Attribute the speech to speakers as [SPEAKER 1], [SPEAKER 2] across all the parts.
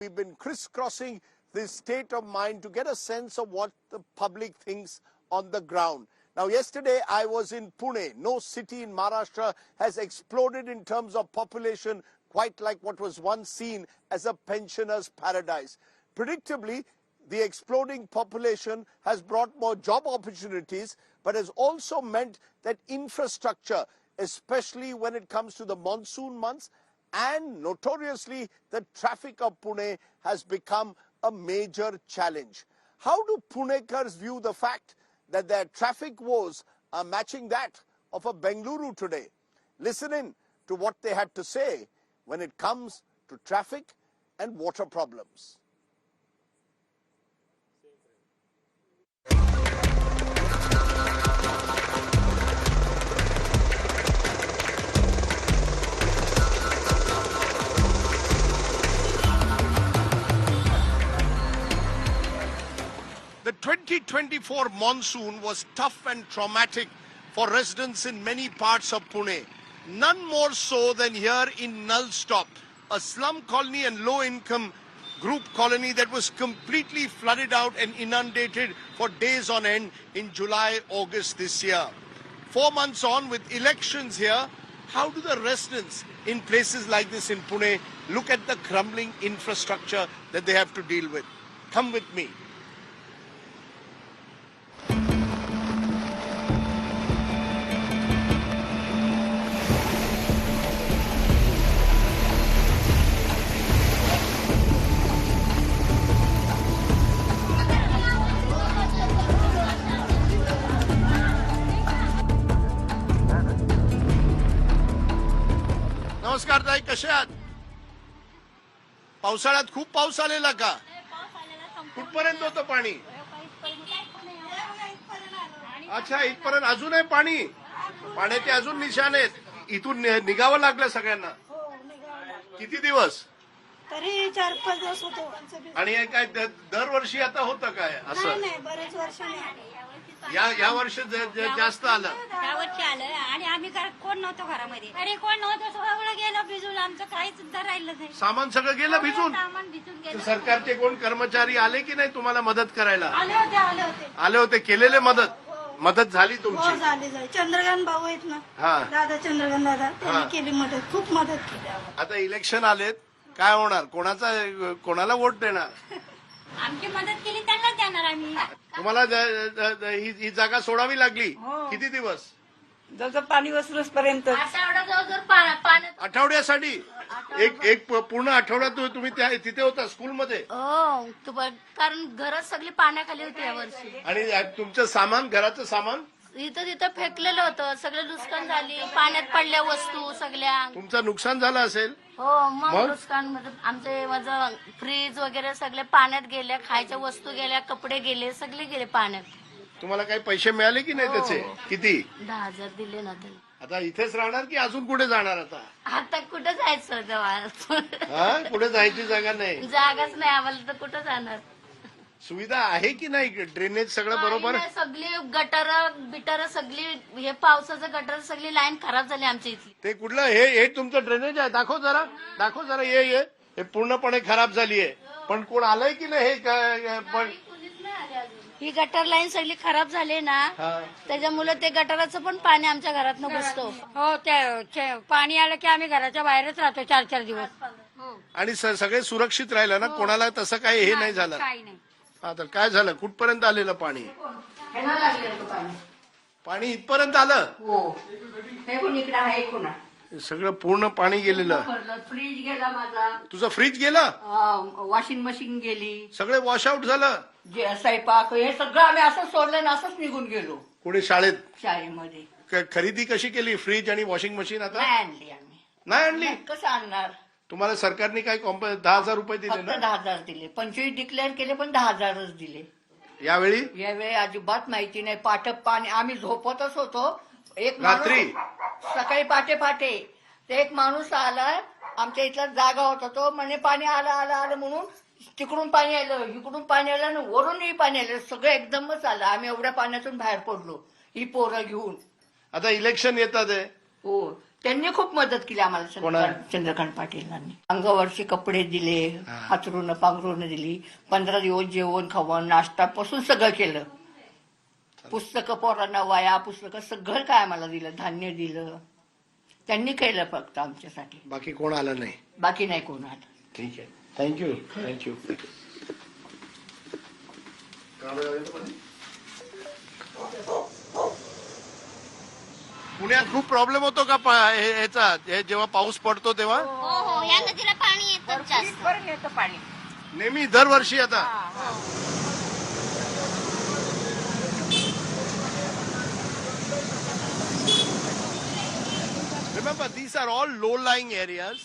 [SPEAKER 1] We've been crisscrossing this state of mind to get a sense of what the public thinks on the ground. Now, yesterday I was in Pune. No city in Maharashtra has exploded in terms of population quite like what was once seen as a pensioner's paradise. Predictably, the exploding population has brought more job opportunities, but has also meant that infrastructure, especially when it comes to the monsoon months, and notoriously the traffic of Pune has become a major challenge. How do Punekars view the fact that their traffic woes are matching that of a Bengaluru today? Listen in to what they had to say when it comes to traffic and water problems. The 2024 monsoon was tough and traumatic for residents in many parts of Pune. None more so than here in Nalstop, a slum colony and low-income group colony that was completely flooded out and inundated for days on end in July, August this year. 4 months on with elections here, how do the residents in places like this in Pune look at the crumbling infrastructure that they have to deal with? Come with me. नमस्कार ताई, कसे आहात? पावसाळ्यात खूप पाऊस आलेला का? कुठपर्यंत होतं पाणी? अच्छा, इथपर्यंत अजून आहे पाणी? पाण्याचे अजून निशाण आहेत. इथून निघावं लागलं सगळ्यांना. किती दिवस?
[SPEAKER 2] तरी 4-5 दिवस होतो.
[SPEAKER 1] आणि हे काय दरवर्षी आता होतं काय असं?
[SPEAKER 2] नाही, बरेच वर्ष नाही.
[SPEAKER 1] या वर्षी जास्त आलं.
[SPEAKER 3] यावर्षी आलं आणि आम्ही घरात कोण नव्हतो घरामध्ये. अरे कोण नव्हतं, सगळं गेलं भिजून. आमचं काही सुद्धा राहिलं नाही.
[SPEAKER 1] सामान सगळं गेलं भिजून.
[SPEAKER 3] सामान भिजून गेलं.
[SPEAKER 1] सरकारचे कोण कर्मचारी आले की नाही तुम्हाला मदत करायला?
[SPEAKER 2] आले होते.
[SPEAKER 1] केलेले मदत झाली
[SPEAKER 2] हो,
[SPEAKER 1] तुमची?
[SPEAKER 2] झाली. चंद्रकांत भाऊ आहेत ना,
[SPEAKER 1] हा.
[SPEAKER 2] दादा चंद्रकांत दादा, त्यांनी केली मदत, खूप मदत केली.
[SPEAKER 1] आता इलेक्शन आलेत, काय होणार? कोणाला वोट देणार?
[SPEAKER 3] आमची मदत केली त्यांनाच देणार आम्ही.
[SPEAKER 1] तुम्हाला ही जागा सोडावी लागली. किती दिवस?
[SPEAKER 4] जसं पाणी वसरूस पर्यंत.
[SPEAKER 1] आठवड्यासाठी? एक पूर्ण आठवड्यात तुम्ही तिथे होता स्कूलमध्ये?
[SPEAKER 3] हो, कारण घरात सगळी पाण्याखाली होती यावर्षी.
[SPEAKER 1] आणि तुमचं सामान, घराचं सामान
[SPEAKER 3] इथं तिथं फेकलेलं होतं. सगळं नुकसान झाली. पाण्यात पडल्या वस्तू सगळ्या.
[SPEAKER 1] तुमचं नुकसान झालं असेल?
[SPEAKER 3] हो, मग नुकसान म्हणजे आमचे माझं फ्रीज वगैरे सगळे पाण्यात गेल्या. खायच्या वस्तू गेल्या, कपडे गेले, सगळे गेले पाण्यात.
[SPEAKER 1] तुम्हाला काही पैसे मिळाले की नाही त्याचे? किती?
[SPEAKER 3] 10,000 दिले ना तरी.
[SPEAKER 1] आता इथेच राहणार की अजून कुठे जाणार?
[SPEAKER 3] आता कुठं जायचं तेव्हा?
[SPEAKER 1] कुठे जायची जागा नाही?
[SPEAKER 3] जागाच नाही आम्हाला, तर कुठं जाणार?
[SPEAKER 1] सुविधा आहे की नाही? ड्रेनेज सगळं बरोबर?
[SPEAKER 3] सगळी गटर बिटर सगळी, हे पावसाचं गटर सगळी लाईन खराब झाली आमच्या इथली.
[SPEAKER 1] ते कुठलं? हे तुमचं ड्रेनेज आहे? दाखव जरा. हे पूर्णपणे खराब झाली आहे. पण कोण आलंय की नाही? पण
[SPEAKER 3] ही गटर लाईन सगळी खराब झाली ना, त्याच्यामुळे ते गटराचं पण पाणी आमच्या घरात घुसतो.
[SPEAKER 5] हो, ते पाणी आलं की आम्ही घराच्या बाहेरच राहतो 4-4 दिवस.
[SPEAKER 1] आणि सगळे सुरक्षित राहिलं ना? कोणाला तसं काही हे नाही झालं?
[SPEAKER 5] काही नाही.
[SPEAKER 1] हा, तर काय झालं? कुठपर्यंत आलेलं पाणी? पाणी इथपर्यंत आलं?
[SPEAKER 4] हो, हे पण इकडे आहे कोणा.
[SPEAKER 1] सगळं पूर्ण पाणी गेलेलं.
[SPEAKER 4] फ्रीज गेला माझा.
[SPEAKER 1] तुझं फ्रीज गेलं?
[SPEAKER 4] वॉशिंग मशीन गेली.
[SPEAKER 1] सगळे वॉशआउट झालं?
[SPEAKER 4] स्वयंपाक हे सगळं आम्ही असंच सोडलं ना, असंच निघून गेलो
[SPEAKER 1] कुठे?
[SPEAKER 4] शाळेमध्ये.
[SPEAKER 1] खरेदी कशी केली फ्रीज आणि वॉशिंग मशीन? आता
[SPEAKER 4] नाही आणली आम्ही.
[SPEAKER 1] नाही आणली?
[SPEAKER 4] कसं आणणार?
[SPEAKER 1] तुम्हाला सरकारने काय 10,000 रुपये दिले
[SPEAKER 4] फक्त
[SPEAKER 1] ना?
[SPEAKER 4] 10,000 दिले. 25 डिक्लेअर केले, पण 10,000च दिले.
[SPEAKER 1] यावेळी
[SPEAKER 4] अजिबात माहिती नाही. पाणी आम्ही झोपतच होतो. एक
[SPEAKER 1] रात्री
[SPEAKER 4] सकाळी पाटे ते एक माणूस आला, आमच्या इथला जागा होता. तो म्हणे पाणी आलं म्हणून तिकडून पाणी आलं, इकडून पाणी आलं आणि वरूनही पाणी आलं. सगळं एकदमच आलं. आम्ही एवढ्या पाण्यातून बाहेर पडलो ही पोरं घेऊन.
[SPEAKER 1] आता इलेक्शन येतात आहे.
[SPEAKER 4] हो, त्यांनी खूप मदत केली आम्हाला चंद्रकांत पाटीलांनी. अंगावरचे कपडे दिले, हातरून पांघरून दिली, 15 दिवस जेवण खावण नाश्तापासून सगळं केलं. पुस्तकं पोरांना वया पुस्तकं सगळं काय आम्हाला दिलं, धान्य दिलं. त्यांनी केलं फक्त आमच्यासाठी,
[SPEAKER 1] बाकी कोण आलं नाही.
[SPEAKER 4] बाकी नाही कोण आलं.
[SPEAKER 1] ठीक आहे, थँक्यू थँक्यू. पुण्यात खूप प्रॉब्लेम होतो का याचा जेव्हा पाऊस पडतो तेव्हा?
[SPEAKER 6] हो हो, या नदीला पाणी येतं जास्त.
[SPEAKER 5] येतं पाणी.
[SPEAKER 1] नेहमी दरवर्षी आता. Remember, these are all low-lying areas.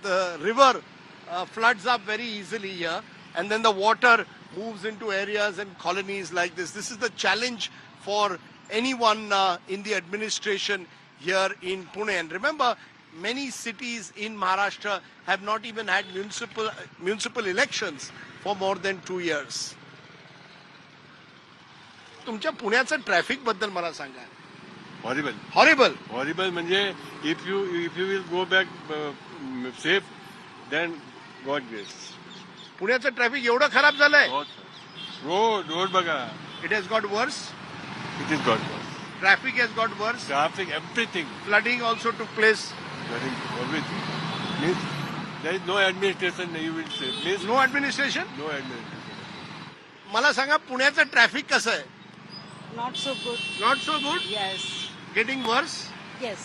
[SPEAKER 1] The river floods up very easily here, and then the water moves into areas and colonies like this. This is the challenge for anyone in the administration here in Pune. And remember, many cities in Maharashtra have not even had municipal elections for more than 2 years. तुमच्या पुण्याचं traffic बद्दल मला सांगा.
[SPEAKER 7] Horrible
[SPEAKER 1] horrible.
[SPEAKER 7] Horrible म्हणजे if you will go back safe then God grace.
[SPEAKER 1] पुण्याचं traffic एवढं खराब झालंय.
[SPEAKER 7] रोड बघा.
[SPEAKER 1] It has got worse.
[SPEAKER 7] It is God
[SPEAKER 1] traffic has got worse.
[SPEAKER 7] Traffic everything.
[SPEAKER 1] Flooding also took place.
[SPEAKER 7] Everything means there is no administration. You will say means
[SPEAKER 1] no administration.
[SPEAKER 7] No administration.
[SPEAKER 1] मला सांगा पुण्याचं traffic कसं आहे?
[SPEAKER 5] Not so good.
[SPEAKER 1] Not so good.
[SPEAKER 5] Yes.
[SPEAKER 1] Getting वर्स.
[SPEAKER 5] Yes.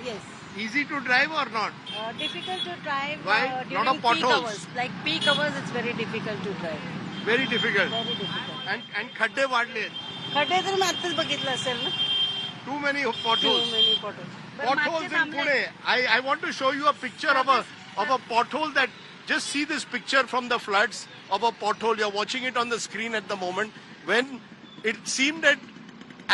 [SPEAKER 1] Yes. Easy to drive or not?
[SPEAKER 5] Difficult to drive.
[SPEAKER 1] Why?
[SPEAKER 5] During
[SPEAKER 1] Lot of
[SPEAKER 5] peak
[SPEAKER 1] potholes.
[SPEAKER 5] hours. Like peak hours, it's very difficult to drive.
[SPEAKER 1] Very difficult.
[SPEAKER 5] Very difficult.
[SPEAKER 1] And खड्डे वाढले.
[SPEAKER 5] खड्डे तर मी आत्ताच बघितलं असेल ना.
[SPEAKER 1] Too many
[SPEAKER 5] Too
[SPEAKER 1] potholes.
[SPEAKER 5] many potholes.
[SPEAKER 1] Potholes in Pune. I want to show you a picture of a pothole that, just see this picture from the floods of a pothole. You're watching it on the screen at the moment, when it seemed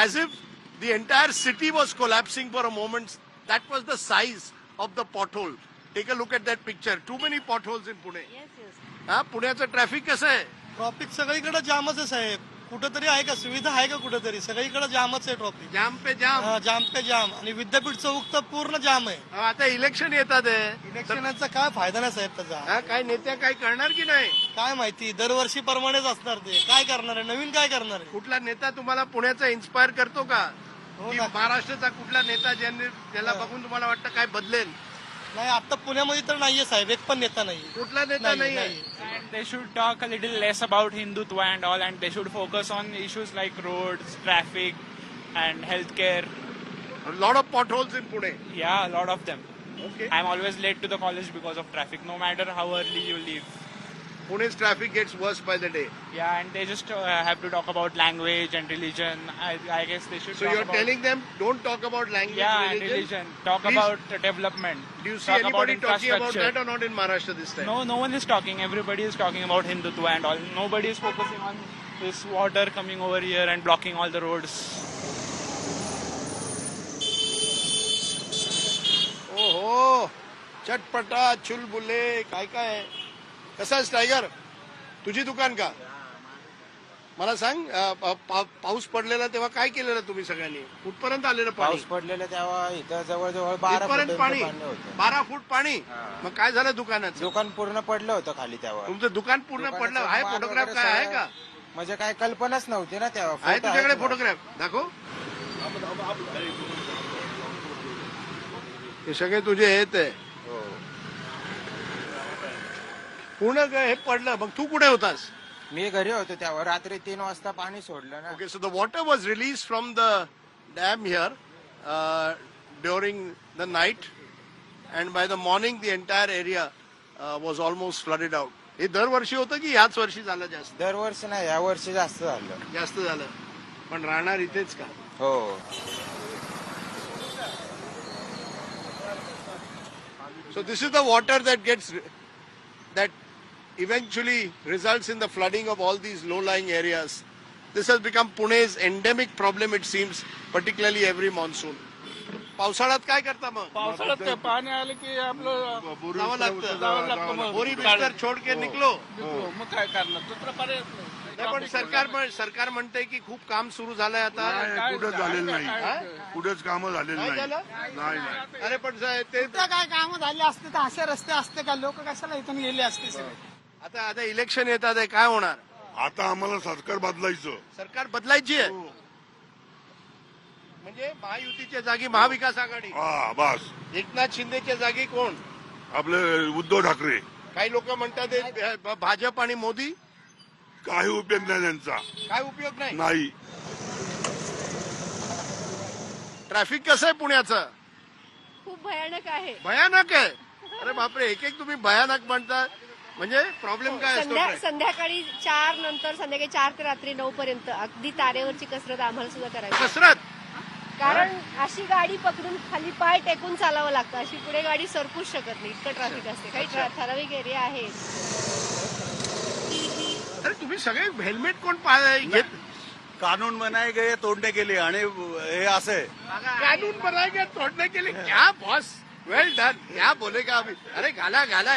[SPEAKER 1] as if the entire city was collapsing for a moment. That was the size of the pothole. Take a look at that picture. Too many potholes in Pune.
[SPEAKER 5] Yes, yes.
[SPEAKER 1] हा, पुण्याचं traffic कसं आहे?
[SPEAKER 8] Traffic सगळीकडे जामच आहे साहेब. कुठेतरी आहे का सुविधा आहे का कुठेतरी? सगळीकडे जामच आहे ट्रॉफिक.
[SPEAKER 1] जाम पे जाम.
[SPEAKER 8] जाम पे जाम. आणि विद्यापीठ चौक तर पूर्ण जाम आहे.
[SPEAKER 1] आता इलेक्शन येतात आहे.
[SPEAKER 8] इलेक्शनचा काय फायदा नाही साहेब त्याचा.
[SPEAKER 1] हा, काय नेत्या काय करणार की नाही?
[SPEAKER 8] काय माहिती, दरवर्षी प्रमाणेच असणार ते. काय करणार आहे, नवीन काय करणार आहे?
[SPEAKER 1] कुठला नेता तुम्हाला पुण्याचा इन्स्पायर करतो का?
[SPEAKER 8] हो
[SPEAKER 1] की
[SPEAKER 8] ना.
[SPEAKER 1] महाराष्ट्राचा कुठला नेता ज्याला बघून तुम्हाला वाटतं काय बदलेल?
[SPEAKER 8] नाही, आता पुण्यामध्ये तर नाहीये साहेब, एक पण नेता नाही.
[SPEAKER 1] कुठला नेता नाही आहे?
[SPEAKER 9] And they should talk a little less about Hindutva and all, and they should focus on issues like roads, traffic, and healthcare.
[SPEAKER 1] A lot of potholes in Pune.
[SPEAKER 9] Yeah, a lot of them.
[SPEAKER 1] Okay.
[SPEAKER 9] I'm always late to the college because of traffic, no matter how early you leave.
[SPEAKER 1] Pune's traffic gets worse by the day.
[SPEAKER 9] Yeah, and they just have to talk about language and religion. I guess they should
[SPEAKER 1] So
[SPEAKER 9] talk
[SPEAKER 1] you're
[SPEAKER 9] about...
[SPEAKER 1] telling them, don't talk about language,
[SPEAKER 9] Yeah, and religion. Talk
[SPEAKER 1] Please.
[SPEAKER 9] about development.
[SPEAKER 1] Do you see
[SPEAKER 9] talk about
[SPEAKER 1] anybody talking about
[SPEAKER 9] infrastructure.
[SPEAKER 1] that or not in Maharashtra this time?
[SPEAKER 9] No one is talking. Everybody is talking about Hindutva and all. Nobody is focusing on this water coming over here and blocking all the roads.
[SPEAKER 1] ओहो, चटपटा चुलबुले काय काय आहे? कसा आहेस tiger? तुझी दुकान का? मला सांग, पाऊस पडलेला तेव्हा काय केलेलं तुम्ही सगळ्यांनी? कुठपर्यंत आलेलं पाणी?
[SPEAKER 10] पाऊस पडलेला तेव्हा इथं जवळजवळ 12
[SPEAKER 1] इथपर्यंत
[SPEAKER 10] फूट
[SPEAKER 1] पाणी.
[SPEAKER 10] पाणी होतं.
[SPEAKER 1] 12 फूट पाणी. मग काय झालं दुकानाचं?
[SPEAKER 10] दुकान पूर्ण पडलं होतं खाली तेव्हा.
[SPEAKER 1] तुमचं दुकान पूर्ण
[SPEAKER 10] दुकानाचं
[SPEAKER 1] पडलं आहे?
[SPEAKER 10] माल
[SPEAKER 1] फोटोग्राफ
[SPEAKER 10] वगैरे
[SPEAKER 1] काय आहे
[SPEAKER 10] सगळं-
[SPEAKER 1] का?
[SPEAKER 10] म्हणजे काय कल्पनाच नव्हती ना तेव्हा.
[SPEAKER 1] आहे
[SPEAKER 10] फोटो
[SPEAKER 1] तुझ्याकडे
[SPEAKER 10] तुम्हाला.
[SPEAKER 1] फोटोग्राफ? दाखव. हे सगळे तुझे आहेत आहे.
[SPEAKER 10] हो.
[SPEAKER 1] पूर्ण हे पडलं. मग तू कुठे होतास?
[SPEAKER 10] मी घरी होतो तेव्हा. रात्री 3 वाजता पाणी सोडलं ना.
[SPEAKER 1] Okay, so the water was released from the dam here during the night, and by the morning the entire area was almost flooded out. हे दरवर्षी होतं की याच वर्षी झालं जास्त?
[SPEAKER 10] दरवर्षी नाही, या वर्षी जास्त झालं.
[SPEAKER 1] जास्त झालं. पण राहणार इथेच का?
[SPEAKER 10] हो.
[SPEAKER 1] So this is the water that eventually results in the flooding of all these low-lying areas. This has become Pune's endemic problem, it seems, particularly every monsoon. पावसाळ्यात काय करता मग?
[SPEAKER 9] पावसाळ्यात काय पाणी आलं की आपलं
[SPEAKER 1] जावं लागतं.
[SPEAKER 9] जावं लागतं मग.
[SPEAKER 1] बोरी बिस्तर छोड के निकलो.
[SPEAKER 9] मग काय करणार? दुसरा पर्याय नाही.
[SPEAKER 1] नाही, पण सरकार म्हणते की खूप काम सुरू झालंय आता.
[SPEAKER 7] कुठेच झालेलं नाही, कुठेच कामं झालेली
[SPEAKER 1] नाही
[SPEAKER 7] नाही.
[SPEAKER 1] झालं?
[SPEAKER 7] नाही.
[SPEAKER 1] अरे पण साहेब, ते
[SPEAKER 8] काय काम झाले असते तर असे रस्ते असते का लोक कशाला इथून गेले असते सगळे.
[SPEAKER 1] आता इलेक्शन येतात आहे, काय होणार?
[SPEAKER 7] आता आम्हाला सरकार बदलायचं.
[SPEAKER 1] सरकार बदलायची आहे म्हणजे महायुतीच्या जागी महाविकास आघाडी,
[SPEAKER 7] हा बस.
[SPEAKER 1] एकनाथ शिंदेच्या जागी कोण?
[SPEAKER 7] आपले उद्धव ठाकरे.
[SPEAKER 1] काही लोक म्हणतात हे भाजप आणि मोदी.
[SPEAKER 7] काही उपयोग नाही त्यांचा.
[SPEAKER 1] काय उपयोग नाही.
[SPEAKER 7] नाही.
[SPEAKER 1] ट्रॅफिक कसं आहे पुण्याचं?
[SPEAKER 5] खूप भयानक आहे.
[SPEAKER 1] भयानक आहे. अरे बापरे, एक तुम्ही भयानक म्हणता. म्हणजे प्रॉब्लेम काय असतो?
[SPEAKER 5] संध्याकाळी 4 नंतर संध्याकाळी 4 ते रात्री 9 पर्यंत अगदी तारेवरची कसरत आम्हाला सुद्धा करायची.
[SPEAKER 1] कसरत.
[SPEAKER 5] कारण अशी गाडी पकडून खाली पाय टेकून चालावं लागतं. अशी पुढे गाडी सरकूच शकत नाही, इतकं ट्रॅफिक असते. काही ठराविक एरिया आहे.
[SPEAKER 1] अरे तुम्ही सगळे हेल्मेट कोण घेत?
[SPEAKER 11] कानून बनाए गए तोड़ने के लिए आणि हे असे
[SPEAKER 1] कानून बनाए गए तोड़ने के लिए. क्या बॉस, वेल डन. क्या बोलेगा अभी. अरे घाला